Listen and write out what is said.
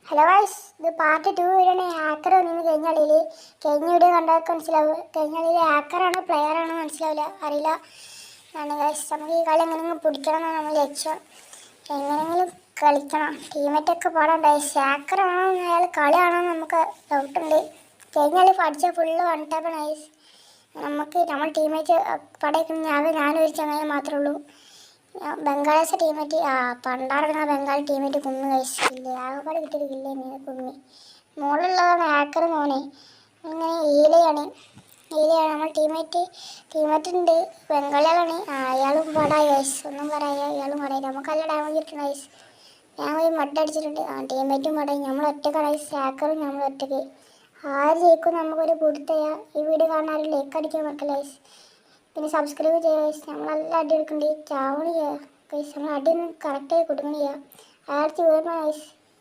Hello guys, ഇത് part 2 video. Hacker വന്നിന്ന് കഴിഞ്ഞ video കണ്ടവർക്ക് മനസ്സിലാവും. കഴിഞ്ഞ കളിയിൽ ഹാക്കറാണോ പ്ലെയർ ആണോ മനസ്സിലാവില്ല, അറിയില്ല ആണ് ഗൈസ്. നമുക്ക് ഈ കളി എങ്ങനെയെങ്കിലും പിടിക്കണം എന്നാണ് നമ്മൾ ലക്ഷ്യം. എങ്ങനെയെങ്കിലും കളിക്കണം. ടീമേറ്റൊക്കെ പാടാൻ ഗൈസ്. ഹാക്കറാണോ അയാൾ കളിയാണോ നമുക്ക് ഡൗട്ടുണ്ട്. കഴിഞ്ഞ കളി പഠിച്ച ഫുള്ള് വൺ ടാപ്പാണ് ഗൈസ്. നമ്മൾ ടീമേറ്റ് പടയ്ക്കുന്ന ഞാനൊരു ചങ്ങായി മാത്രമേ ഉള്ളൂ. ബംഗാളേഴ്സ് ടീമേറ്റ് പണ്ടാറങ്ങുന്ന ബംഗാൾ ടീമേറ്റ് കുന്നു കഴിച്ചില്ലേ, ആകെപ്പാട് കിട്ടിയിട്ടില്ലേ കുന്നി. മുകളിലുള്ളതാണ് ഹാക്കർ മോനെ. ഇങ്ങനെ ഈലയാണ് നമ്മൾ ടീമേറ്റ് ഉണ്ട്. ബംഗാളികളാണ്. അയാളും പടായി വയസ്സ്, ഒന്നും പറയാ, അയാളും പടായി. നമുക്ക് നല്ല ഡാമേജ് കിട്ടുന്ന വയസ്സ്. ഞാൻ പോയി മട്ടടിച്ചിട്ടുണ്ട്. ടീമേറ്റും പടായി. നമ്മൾ ഒറ്റക്കാണ്. ഹാക്കറും നമ്മൾ ഒറ്റയ്ക്ക്. ആര് ജയിക്കും നമുക്കൊരു പിടുത്തയ്യ. ഈ വീഡിയോ കാണാൻ ആരും ലൈക്ക് അടിക്കാൻ മറക്കല്ല വയസ്സ്. പിന്നെ സബ്സ്ക്രൈബ് ചെയ്യുക. നമ്മൾ നല്ല അടി എടുക്കണ്ടേ, ചാവണ ചെയ്യുക. നമ്മൾ അടി കറക്റ്റായി കൊടുക്കണ ചെയ്യുക. 1000 വയസ്സ്.